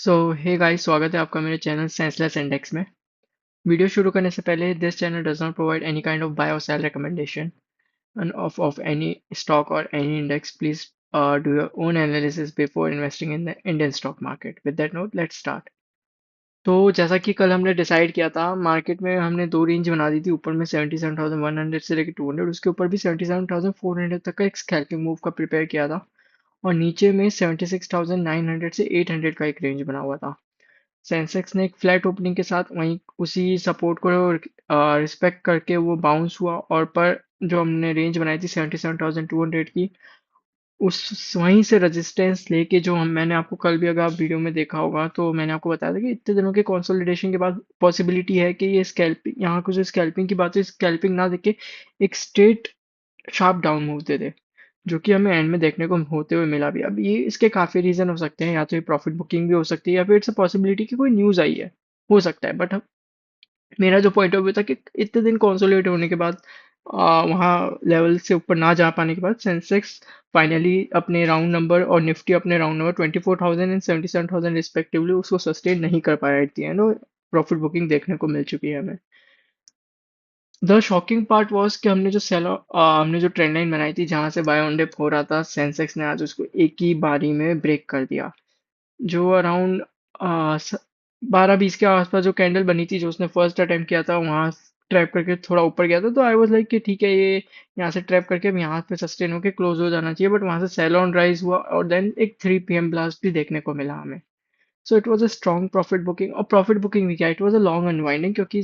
सो hey guys, स्वागत है आपका मेरे चैनल सेंसलेस इंडेक्स में। वीडियो शुरू करने से पहले this channel does not provide any kind of buy or sell recommendation of any stock or any index. Please do your own analysis before investing in the Indian stock market. With that note, let's start. तो जैसा कि कल हमने decide किया था, market में हमने दो रेंज बना दी थी। ऊपर में 77,100 से लेकर 200, उसके ऊपर भी 77,400 तक का एक स्कैल्पिंग मूव का प्रिपेयर किया था। और नीचे में 76,900 से 800 का एक रेंज बना हुआ था। सेंसेक्स ने एक फ्लैट ओपनिंग के साथ वहीं उसी सपोर्ट को रिस्पेक्ट करके वो बाउंस हुआ, और पर जो हमने रेंज बनाई थी 77,200 की, उस वहीं से रेजिस्टेंस लेके जो हम मैंने आपको कल भी, अगर आप वीडियो में देखा होगा तो मैंने आपको बताया था कि इतने दिनों के कंसोलिडेशन के बाद पॉसिबिलिटी है कि ये स्कैल्पिंग, यहाँ को जो स्कैल्पिंग की बात है, स्कैल्पिंग ना देके एक स्ट्रेट शार्प डाउन मूव दे दे, जो कि हमें एंड में देखने को होते हुए मिला भी। अब ये इसके काफी रीजन हो सकते हैं, या तो ये प्रॉफिट बुकिंग भी हो सकती है, या फिर इट्स अ पॉसिबिलिटी कि कोई न्यूज आई है, हो सकता है। बट मेरा जो पॉइंट ऑफ व्यू था कि इतने दिन कंसोलिडेट होने के बाद, वहाँ लेवल से ऊपर ना जा पाने के बाद, सेंसेक्स फाइनली अपने राउंड नंबर और निफ्टी अपने राउंड नंबर 24,000 एंड 77,000 रिस्पेक्टिवली उसको सस्टेन नहीं कर पाया at the and. Profit booking देखने को मिल चुकी है हमें। द शॉकिंग पार्ट वॉज कि हमने जो ट्रेंड लाइन बनाई थी जहां से बाय ऑन डिप हो रहा था, सेंसेक्स ने आज उसको एक ही बारी में ब्रेक कर दिया। जो अराउंड 12-20 के आसपास जो कैंडल बनी थी, जो उसने फर्स्ट अटेम्प्ट किया था, वहां ट्रैप करके थोड़ा ऊपर गया था। तो आई वाज लाइक कि ठीक है, ये यहाँ से ट्रैप करके अब यहाँ पे सस्टेन होके क्लोज हो जाना चाहिए। बट वहां से सेल ऑन राइज हुआ, और देन एक 3 PM ब्लास्ट भी देखने को मिला हमें। सो it was a strong profit booking. और प्रॉफिट बुकिंग भी क्या, it was a long unwinding, क्योंकि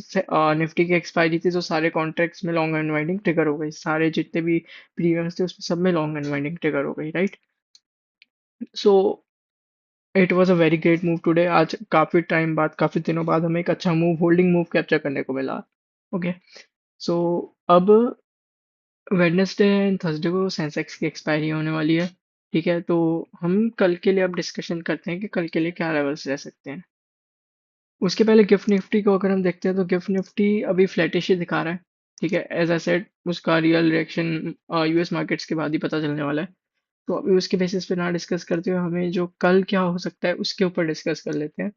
निफ्टी की एक्सपायरी थी, तो सारे कॉन्ट्रैक्ट्स में लॉन्ग अनवाइंडिंग ट्रिगर हो गई। सारे जितने भी प्रीमियम्स थे उसमें सब में लॉन्ग अनवाइंडिंग ट्रिगर हो गई, right. So it was a very great move today. आज काफी टाइम बाद, काफी दिनों बाद हमें एक अच्छा मूव, होल्डिंग मूव कैप्चर करने को मिला। ओके। सो अब वेडनेसडे एंड थर्सडे को सेंसेक्स की एक्सपायरी होने वाली है। ठीक है, तो हम कल के लिए अब डिस्कशन करते हैं कि कल के लिए क्या लेवल्स रह सकते हैं। उसके पहले गिफ्ट निफ्टी को अगर हम देखते हैं, तो गिफ्ट निफ्टी अभी फ्लैटिश ही दिखा रहा है। ठीक है, एज आई सेड, उसका रियल रिएक्शन यूएस मार्केट्स के बाद ही पता चलने वाला है। तो अभी उसके बेसिस पे ना डिस्कस करते हुए, हमें जो कल क्या हो सकता है उसके ऊपर डिस्कस कर लेते हैं।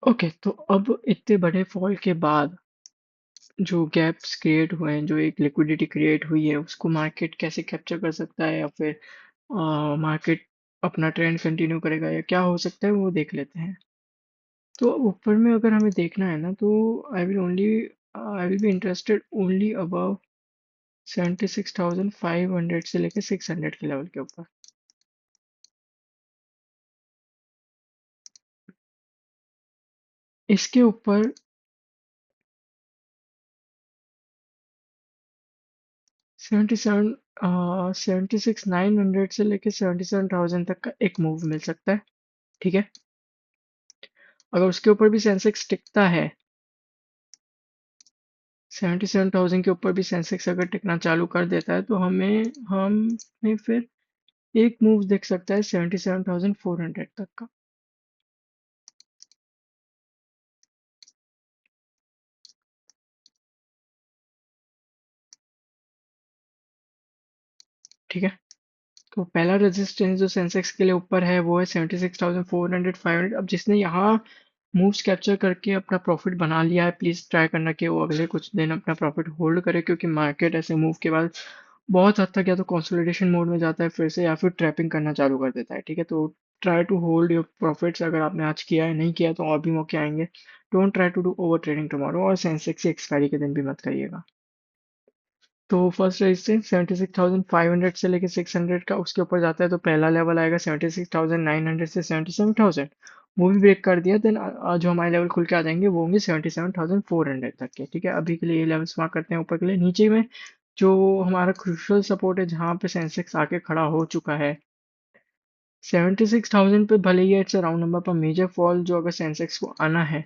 ओके, तो अब इतने बड़े फॉल के बाद जो गैप्स क्रिएट हुए हैं, जो एक लिक्विडिटी क्रिएट हुई है, उसको मार्केट कैसे कैप्चर कर सकता है, या फिर मार्केट अपना ट्रेंड कंटिन्यू करेगा, या क्या हो सकता है, वो देख लेते हैं। तो ऊपर में अगर हमें देखना है ना, तो I will be interested only above 76,500 से लेकर 600 के लेवल के ऊपर। इसके ऊपर 77 76,900 से लेकर 77,000 तक का एक मूव मिल सकता है। ठीक है, अगर उसके ऊपर भी सेंसेक्स टिकता है, 77,000 के ऊपर भी सेंसेक्स अगर टिकना चालू कर देता है, तो हमें फिर एक मूव दिख सकता है 77,400 तक का। ठीक है, तो पहला रेजिस्टेंस जो सेंसेक्स के लिए ऊपर है, वो है 76,400 500। अब जिसने यहाँ मूव्स कैप्चर करके अपना प्रॉफिट बना लिया है, प्लीज ट्राई करना कि वो अगले कुछ दिन अपना प्रॉफिट होल्ड करे, क्योंकि मार्केट ऐसे मूव के बाद बहुत हद तक या तो कंसोलिडेशन मोड में जाता है फिर से, या फिर ट्रैपिंग करना चालू कर देता है। ठीक है, तो try to hold your profits. अगर आपने आज किया है, नहीं किया तो और भी मौके आएंगे। Don't try to do over trading tomorrow, और सेंसेक्स की एक्सपायरी के दिन भी मत करिएगा। तो फर्स्ट रेजिस्टेंस 76,500 से लेके 600 का, उसके ऊपर जाता है तो पहला लेवल आएगा 76,900 से 77,000। वो भी ब्रेक कर दिया, देन जो हमारे लेवल खुल के आ जाएंगे वो होंगे 77,400 तक के। ठीक है, अभी के लिए ये लेवल्स मार्क करते हैं ऊपर के लिए। नीचे में जो हमारा क्रूशियल सपोर्ट है, जहाँ पे सेंसेक्स आके खड़ा हो चुका है, 76,000 पे भले ही इट्स राउंड नंबर, पर मेजर फॉल जो अगर सेंसेक्स को आना है,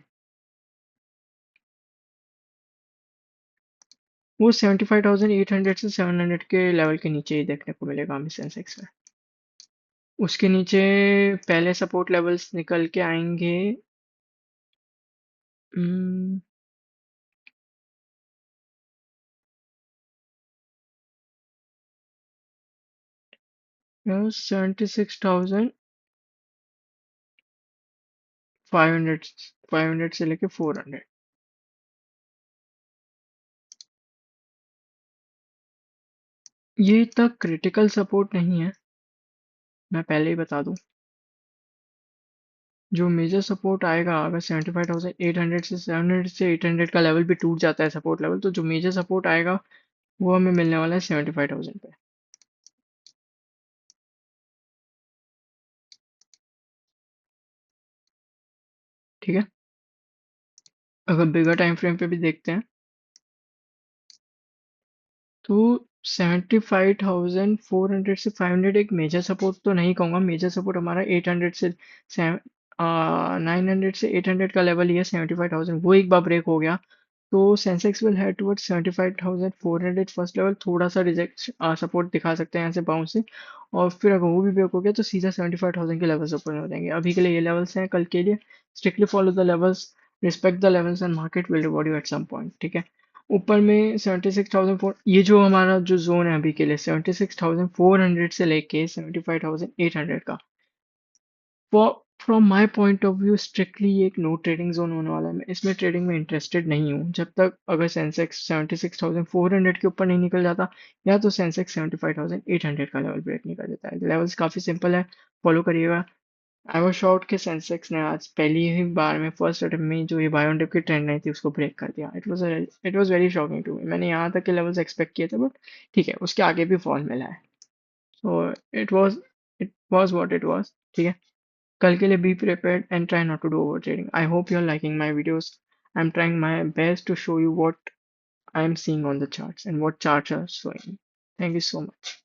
वो 75,800 से 700 के लेवल के नीचे ही देखने को मिलेगा हमें सेंसेक्स में। उसके नीचे पहले सपोर्ट लेवल्स निकल के आएंगे। हम्म, 76,500, 500 से लेके 400। ये इतना क्रिटिकल सपोर्ट नहीं है, मैं पहले ही बता दूं। जो मेजर सपोर्ट आएगा, अगर 75,800 से 700 से 800 का लेवल भी टूट जाता है सपोर्ट लेवल, तो जो मेजर सपोर्ट आएगा वो हमें मिलने वाला है 75,000 पे। ठीक है। अगर बिगर टाइम फ्रेम पे भी देखते हैं, तो 75,400 से 500 एक मेजर सपोर्ट तो नहीं कहूँगा। मेजर सपोर्ट हमारा 800 से 900 से 800 का लेवल ही है। 75,000 वो एक बार ब्रेक हो गया तो Sensex will head towards 75,400 first level. थोड़ा सा रिजेक्ट सपोर्ट दिखा सकते हैं यहाँ से बाउंस से, और फिर अगर वो भी ब्रेक हो गया तो सीधा 75,000 के लेवल्स ऊपर हो जाएंगे। अभी के लिए ये लेवल्स हैं, कल के लिए strictly follow the levels, respect the levels and market will reward you at some point. ठीक है। ऊपर में 76,004, ये जो हमारा जो जोन है अभी के लिए 76,400 से लेके 75,800 का, from my point of view strictly ये एक नो ट्रेडिंग जोन होने वाला है। मैं इसमें ट्रेडिंग में इंटरेस्टेड नहीं हूँ जब तक अगर सेंसेक्स 76,400 के ऊपर नहीं निकल जाता, या तो सेंसेक्स 75,800 का लेवल ब्रेक नहीं कर देता है। लेवल्स काफ़ी सिंपल है, फॉलो करिएगा। आई वॉज शॉर्ट के सेंसेक्स ने आज पहली ही बार में फर्स्ट अटेम्प्ट में जो ये बाय ऑन डिप की ट्रेंड नहीं थी उसको ब्रेक कर दिया। It was very shocking to me. मैंने यहाँ तक के लेवल्स एक्सपेक्ट किए थे, बट ठीक है, उसके आगे भी फॉल मिला है। So it was what it was. ठीक है। कल के लिए be prepared and try not to do over trading. I hope you are liking my videos. I am trying my best to show you what I am seeing on the charts and what charts are showing. Thank you so much.